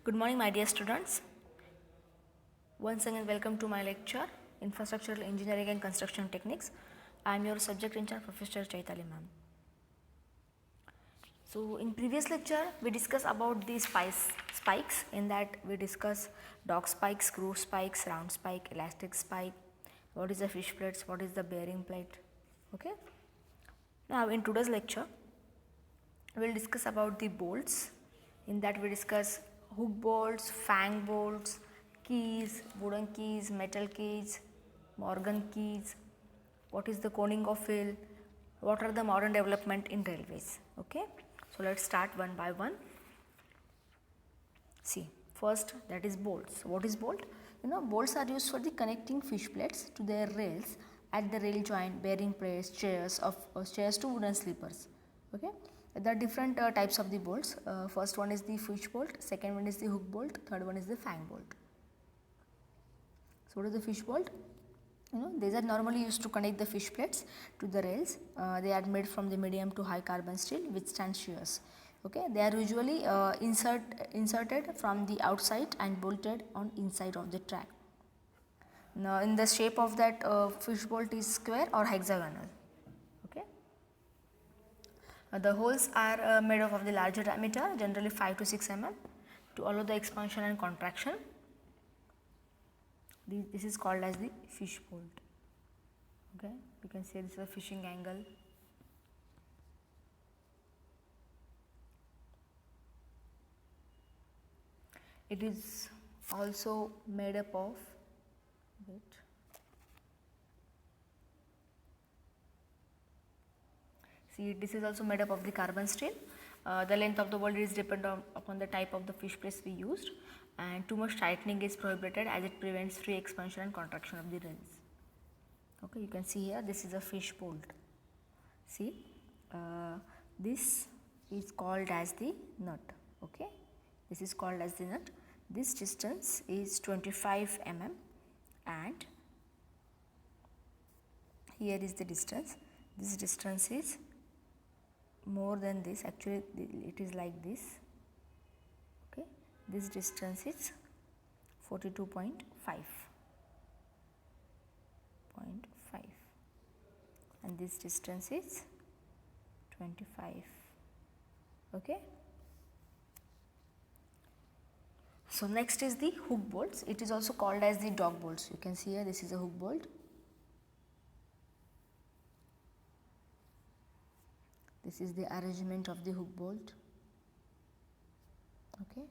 Good morning, my dear students. Once again, welcome to my lecture, Infrastructural Engineering and Construction Techniques. I am your subject in charge, Professor Chaitali ma'am. So, in previous lecture, we discussed about the spikes. In that, we discuss dog spikes, groove spikes, round spike, elastic spike. What is the fish plates? What is the bearing plate? Okay. Now, in today's lecture, we will discuss about the bolts. In that, we discuss hook bolts, fang bolts, keys, wooden keys, metal keys, Morgan keys, what is the coning of wheel, what are the modern development in railways. Okay. So, let us start one by one. See, first that is bolts. What is bolt? Bolts are used for the connecting fish plates to their rails at the rail joint, bearing plates, chairs to wooden sleepers. Okay. There are different types of the bolts. First one is the fish bolt, second one is the hook bolt, third one is the fang bolt. So, what is the fish bolt? These are normally used to connect the fish plates to the rails. They are made from the medium to high carbon steel, withstand shears. Okay, they are usually inserted from the outside and bolted on inside of the track. Now, in the shape of that fish bolt is square or hexagonal. Okay. The holes are made of the larger diameter, generally 5 to 6 mm, to allow the expansion and contraction. This is called as the fish bolt. Okay, you can say this is a fishing angle. It is also made up of See, this is also made up of the carbon steel. The length of the bolt is dependent upon the type of the fish plates we used, and too much tightening is prohibited as it prevents free expansion and contraction of the rails. Okay, you can see here this is a fish bolt. See, this is called as the nut. Okay, this is called as the nut. This distance is 25 mm and here is the distance. This distance is more than this, actually it is like this. Okay, this distance is 42.5 and this distance is 25. Okay. So, next is the hook bolts. It is also called as the dog bolts. You can see here this is a hook bolt. This is the arrangement of the hook bolt. Okay.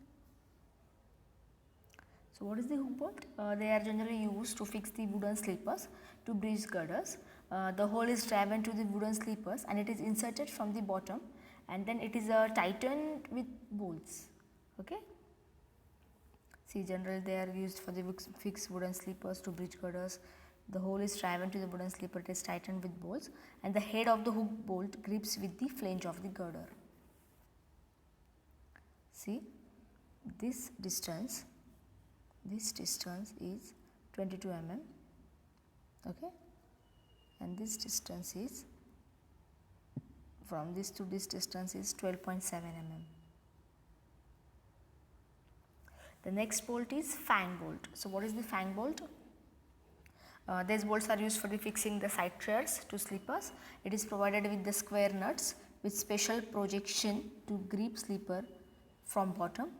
So, what is the hook bolt? They are generally used to fix the wooden sleepers to bridge girders. The hole is driven to the wooden sleepers and it is inserted from the bottom, and then it is tightened with bolts. Okay. See, generally they are used for the fixed wooden sleepers to bridge girders. The hole is driven to the wooden sleeper, it is tightened with bolts, and the head of the hook bolt grips with the flange of the girder. See, this distance is 22 mm. Okay, and this distance is, from this to this distance is 12.7 mm. The next bolt is fang bolt. So, what is the fang bolt? These bolts are used for the fixing the side chairs to sleepers. It is provided with the square nuts with special projection to grip sleeper from bottom,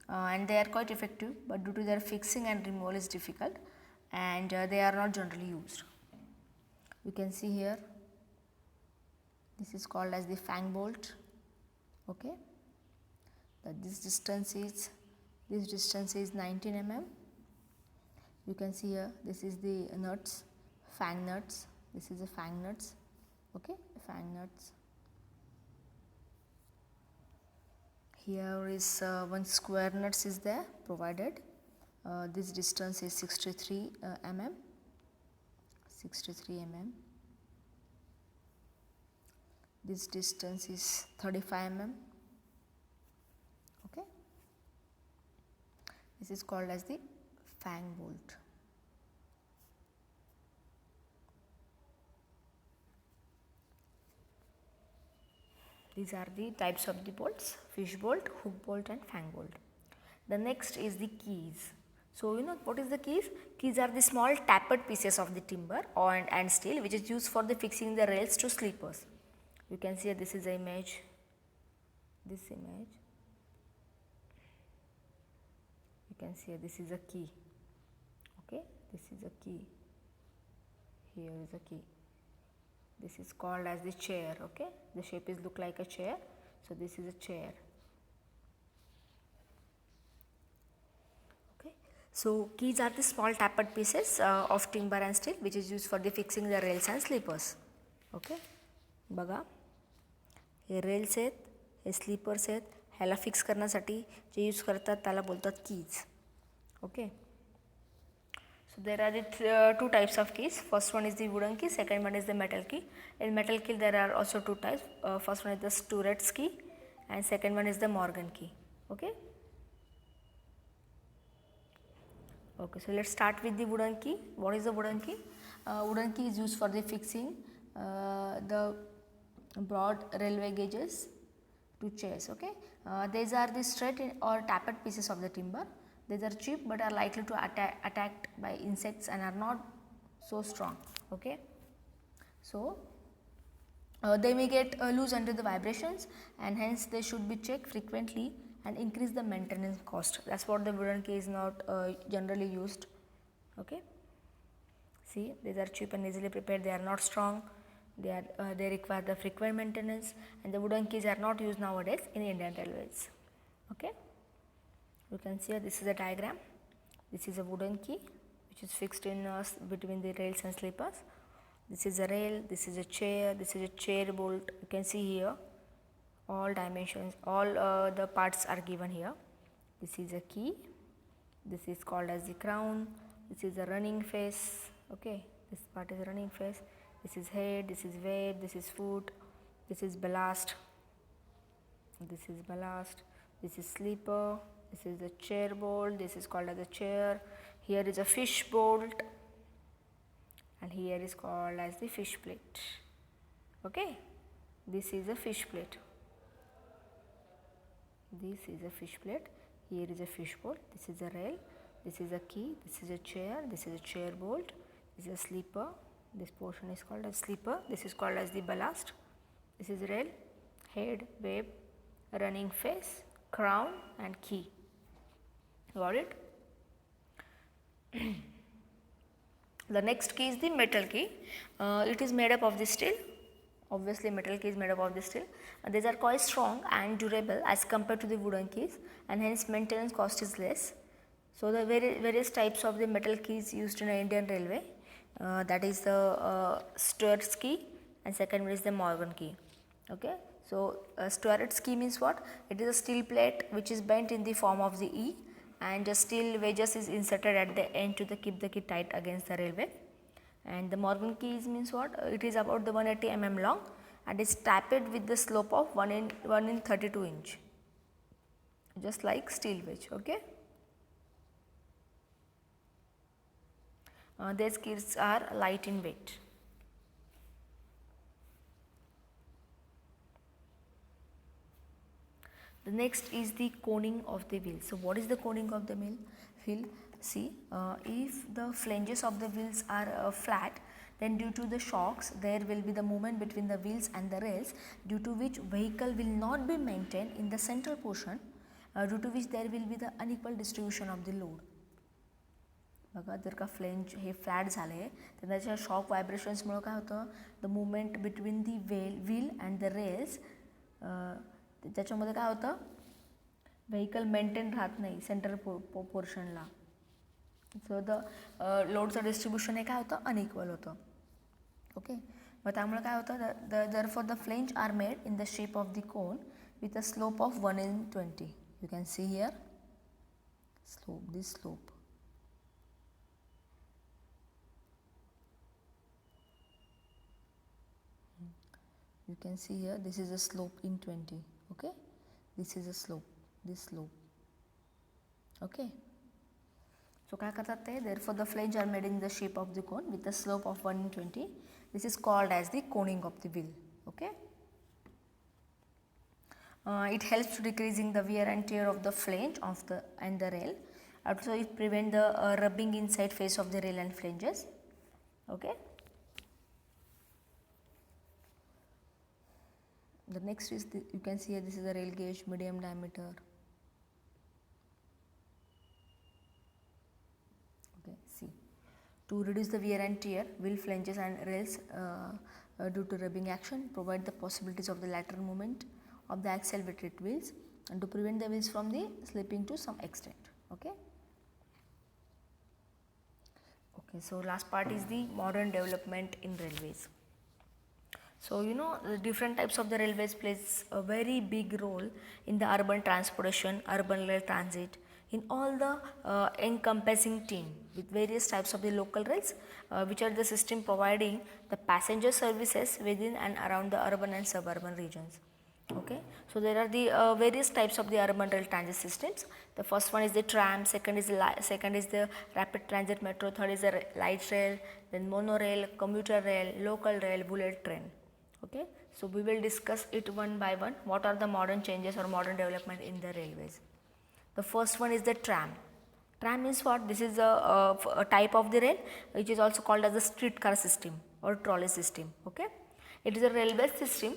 and they are quite effective, but due to their fixing and removal is difficult, and they are not generally used. You can see here this is called as the fang bolt. Okay, this distance is 19 mm. You can see here this is the nuts, fang nuts. This is the fang nuts. Okay, fang nuts. Here is one square nuts is there provided. This distance is 63 mm. 63 mm. This distance is 35 mm. Okay. This is called as the fang bolt. These are the types of the bolts: fish bolt, hook bolt and fang bolt. The next is the keys. So you know what is the keys? Keys are the small tapered pieces of the timber and steel which is used for the fixing the rails to sleepers. You can see this is an image. This image. You can see this is a key. Okay, this is a key. Here is a key. This is called as the chair. Okay, the shape is look like a chair. So this is a chair. So keys are the small tapered pieces of timber and steel which is used for the fixing the rails and sleepers. Okay, बघा हे rails आहेत, हे slippers आहेत, ह्याला fix करण्यासाठी जे use करतात त्याला बोलतात keys. Okay, so there are the two types of keys. First one is the wooden key, second one is the metal key. In metal key there are also two types. First one is the Stuart's key and second one is the Morgan key. Okay. Okay, so let's start with the wooden key. What is the wooden key? Wooden key is used for the fixing the broad railway gauges to chairs. Okay, these are the straight or tapered pieces of the timber. These are cheap but are likely to attacked by insects and are not so strong. Okay, so they may get loose under the vibrations and hence they should be checked frequently and increase the maintenance cost. That's what the wooden key is not generally used. Okay, see, these are cheap and easily prepared. They are not strong. They require the frequent maintenance, and the wooden keys are not used nowadays in Indian Railways. Okay, you can see this is a diagram. This is a wooden key which is fixed in between the rails and sleepers. This is a rail. This is a chair. This is a chair bolt. You can see here all dimensions, all the parts are given here. This is a key. This is called as the crown. This is a running face. Okay, this part is running face. This is head. This is weight. This is foot. This is ballast. This is ballast. This is sleeper. This is the chair bolt. This is called as a chair. Here is a fish bolt, and here is called as the fish plate. Okay, this is a fish plate. This is a fish plate. Here is a fish bolt. This is a rail. This is a key. This is a chair. This is a chair bolt. This is a sleeper. This portion is called as sleeper. This is called as the ballast. This is rail, head, web, running face, crown, and key. Got it? The next key is the metal key. It is made up of the steel. Obviously, metal key is made up of the steel. These are quite strong and durable as compared to the wooden keys, and hence maintenance cost is less. So the various types of the metal keys used in an Indian Railway, that is the Stuart's key, and second one is the Morgan key. Okay, so Stuart's key means what? It is a steel plate which is bent in the form of the E, and the steel wedges is inserted at the end to keep the key tight against the railway. And the Morgan keys means what? It is about the 180 mm long and is tapped with the slope of 1 in 32 inch, just like steel wedge. Okay. These keys are light in weight. The next is the coning of the wheel. So what is the coning of the wheel? See, if the flanges of the wheels are flat, then due to the shocks there will be the movement between the wheels and the rails, due to which vehicle will not be maintained in the central portion, due to which there will be the unequal distribution of the load. बघा जर का flange हे flat झाले तर त्याच्या shock व्हायब्रेशन्समुळे काय होतं, the movement between the wheel and the rails, त्याच्यामध्ये काय होतं, व्हेकल मेंटेन राहत नाही सेंट्रल पोर्शनला. सो द लोडचं डिस्ट्रीब्युशन हे काय होतं, अनइक्वल होतं. ओके, मग त्यामुळे काय होतं, therefore the flange are made in the shape of the cone with a slope of 1 in 20. You can see here slope, this slope. You can see here this is a slope in 20. Okay, this is a slope, this slope. Okay, so काय करतात ते, therefore the flange are made in the shape of the cone with a slope of 1 in 20. This is called as the coning of the wheel. Okay, It helps to decreasing the wear and tear of the flange of the rail. Also, it prevent the rubbing inside face of the rail and flanges. Okay. The next is you can see here, this is a rail gauge, medium diameter. Okay, see, to reduce the wear and tear, wheel flanges and rails due to rubbing action, provide the possibilities of the lateral movement of the axle with its wheels, and to prevent the wheels from the slipping to some extent. Okay. Okay, so last part is the modern development in railways. So, the different types of the railways plays a very big role in the urban transportation, urban rail transit, in all the encompassing team with various types of the local rails, which are the system providing the passenger services within and around the urban and suburban regions. Okay, so there are the various types of the urban rail transit systems. The first one is the tram, second is the rapid transit metro, third is the light rail, then monorail, commuter rail, local rail, bullet train. Okay, so we will discuss it one by one. What are the modern changes or modern development in the railways? The first one is the tram. Tram means what? This is a type of the rail which is also called as the streetcar system or trolley system. Okay, it is a railway system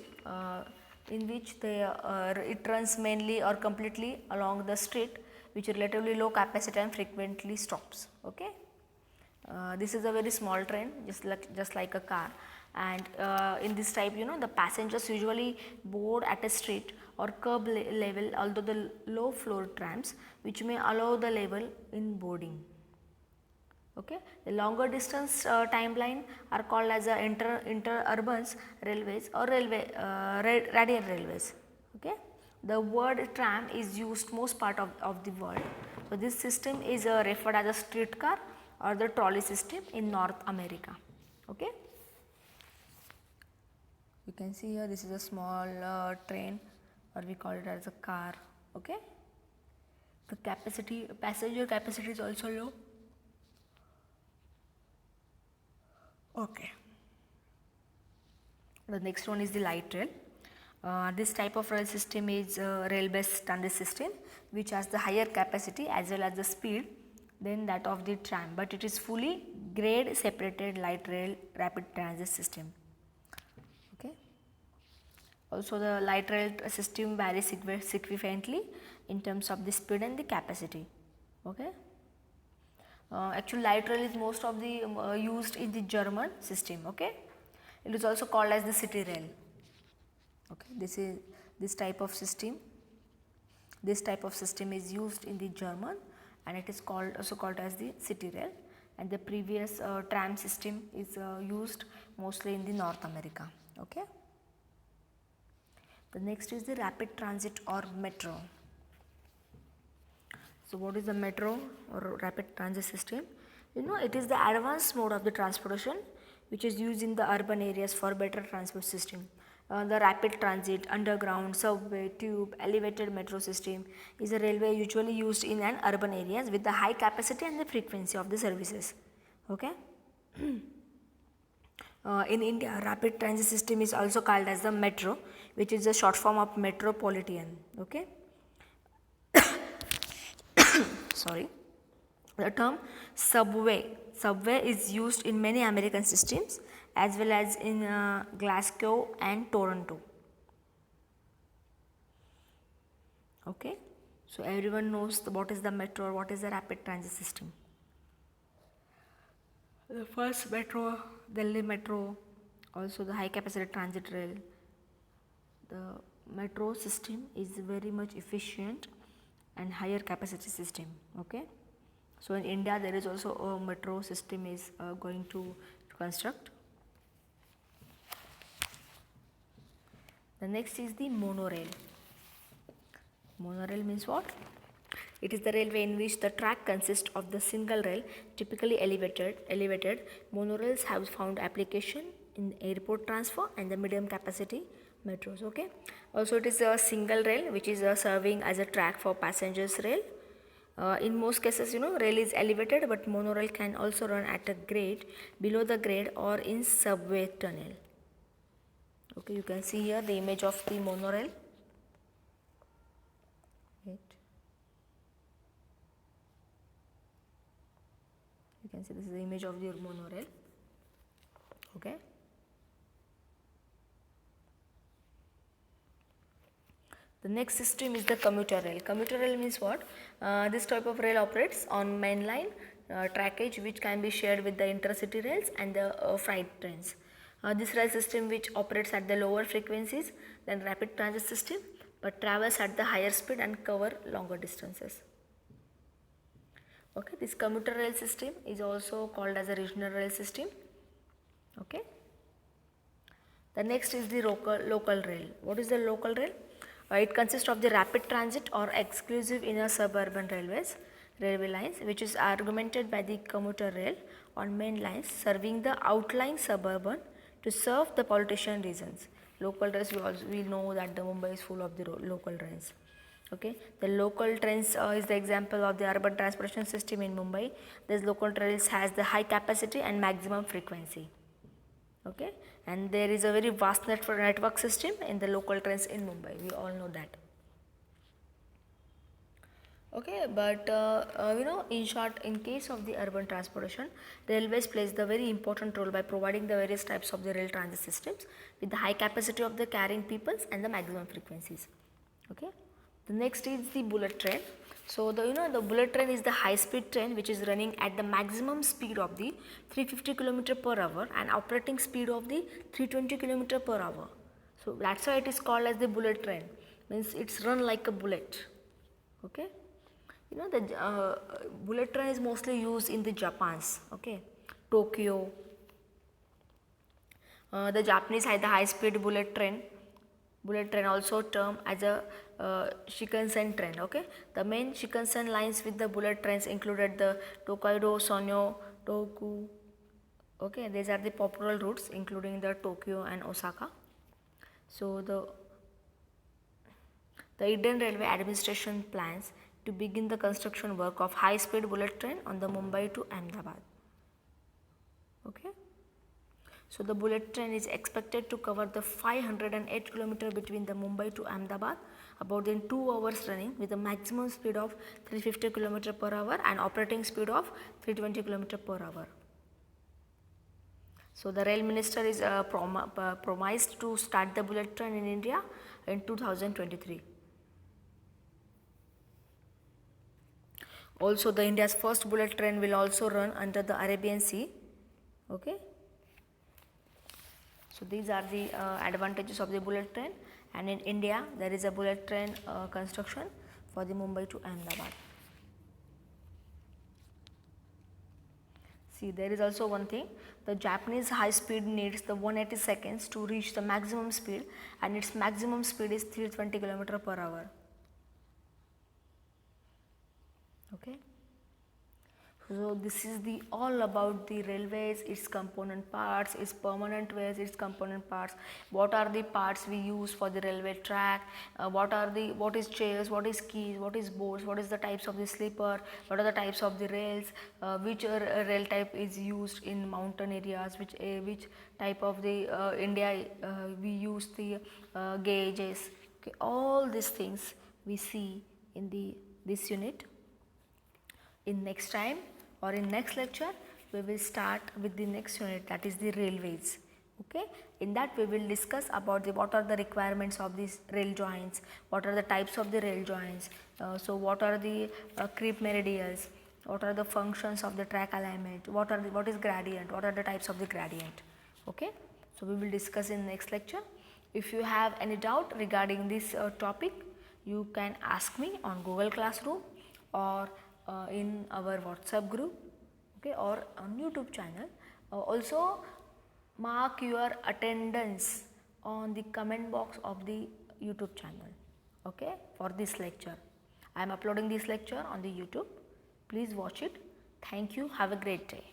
in which it runs mainly or completely along the street, which is relatively low capacity and frequently stops. Okay, this is a very small train, just like a car, and in this type, the passengers usually board at a street or curb level, although the low floor trams which may allow the level in boarding. Okay, the longer distance timeline are called as inter-urban railways or radial railways. Okay, the word tram is used most part of the world. So this system is referred as a streetcar or the trolley system in North America. Okay, you can see here, this is a small train, or we call it as a car. Okay, the passenger capacity is also low. Okay, the next one is the light rail. This type of rail system is rail-based transit system, which has the higher capacity as well as the speed than that of the tram, but it is fully grade separated light rail rapid transit system. Okay. Also, the light rail system varies significantly in terms of the speed and the capacity. Okay. Actually, light rail is most of the used in the German system. Okay, it is also called as the city rail. Okay, this type of system. This type of system is used in the German, and it is also called as the city rail. And the previous tram system is used mostly in the North America. Okay. The next is the rapid transit or metro. So what is the metro or rapid transit system? It is the advanced mode of the transportation which is used in the urban areas for better transport system. The rapid transit, underground, subway, tube, elevated metro system is a railway usually used in an urban areas with the high capacity and the frequency of the services. Okay. In India, rapid transit system is also called as the metro, which is a short form of metropolitan. Okay. Sorry. The term subway is used in many American systems as well as in Glasgow and Toronto. Okay. So everyone knows what is the metro or what is the rapid transit system. The first metro, Delhi Metro, also the high capacity transit rail. The metro system is very much efficient and higher capacity system. Okay. So in India there is also a metro system is going to construct. The next is the monorail. Monorail means what? It is the railway in which the track consists of the single rail, typically elevated. Monorails have found application in airport transfer and the medium capacity metros. Okay. Also it is a single rail which is serving as a track for passengers rail. In most cases, rail is elevated, but monorail can also run at a grade, below the grade, or in subway tunnel. Okay, you can see here the image of the monorail. can see this is the image of the monorail. Okay. The next system is the commuter rail. Commuter rail means what? This type of rail operates on mainline trackage which can be shared with the intercity rails and the freight trains. This rail system which operates at the lower frequencies than rapid transit system but travels at the higher speed and cover longer distances. Okay, this commuter rail system is also called as a regional rail system. Okay. The next is the local rail. What is the local rail? It consists of the rapid transit or exclusive inner suburban railway lines which is augmented by the commuter rail on main lines serving the outlying suburban to serve the politician regions. Local rails, we know that the Mumbai is full of the local trains. Okay, the local trains is the example of the urban transportation system in Mumbai. This local trains has the high capacity and maximum frequency. Okay, and there is a very vast network system in the local trains in Mumbai. We all know that. Okay, but in short, in case of the urban transportation, railways plays the very important role by providing the various types of the rail transit systems with the high capacity of the carrying peoples and the maximum frequencies. Okay, the next is the bullet train. So the bullet train is the high speed train which is running at the maximum speed of the 350 km per hour and operating speed of the 320 km per hour. So that's why it is called as the bullet train. Means it's run like a bullet. Okay. The bullet train is mostly used in the Japans, okay, Tokyo. The Japanese had the high speed bullet train also termed as a Shinkansen train, okay. The main Shinkansen lines with the bullet trains included the Tokaido, Sonyo, Toku, okay. These are the popular routes including the Tokyo and Osaka. So the Indian Railway Administration plans to begin the construction work of high speed bullet train on the Mumbai to Ahmedabad. Okay. So the bullet train is expected to cover the 508 km between the Mumbai to Ahmedabad about in 2 hours running with a maximum speed of 350 km per hour and operating speed of 320 km per hour. So the rail minister is promised to start the bullet train in India in 2023. Also, the India's first bullet train will also run under the Arabian Sea. Okay. So these are the advantages of the bullet train, and in India there is a bullet train construction for the Mumbai to Ahmedabad. See, there is also one thing, the Japanese high speed needs the 180 seconds to reach the maximum speed, and its maximum speed is 320 km per hour. Okay. So this is the all about the railways, its component parts, its permanent ways, its component parts. What are the parts we use for the railway track? What is chairs? What is keys? What is boards? What is the types of the sleeper? What are the types of the rails? Which rail type is used in mountain areas? Which type of the India we use the gauges? Okay, all these things we see in this unit. In next time or in next lecture, we will start with the next unit, that is the railways. Okay, in that we will discuss about what are the requirements of these rail joints, what are the types of the rail joints, so what are the creep meridians, what are the functions of the track alignment, what is gradient, what are the types of the gradient. Okay, so we will discuss in next lecture. If you have any doubt regarding this topic, you can ask me on Google Classroom or in our WhatsApp group, okay, or on YouTube channel. Also mark your attendance on the comment box of the YouTube channel, okay, for this lecture. I am uploading this lecture on the YouTube. Please watch it. Thank you. Have a great day.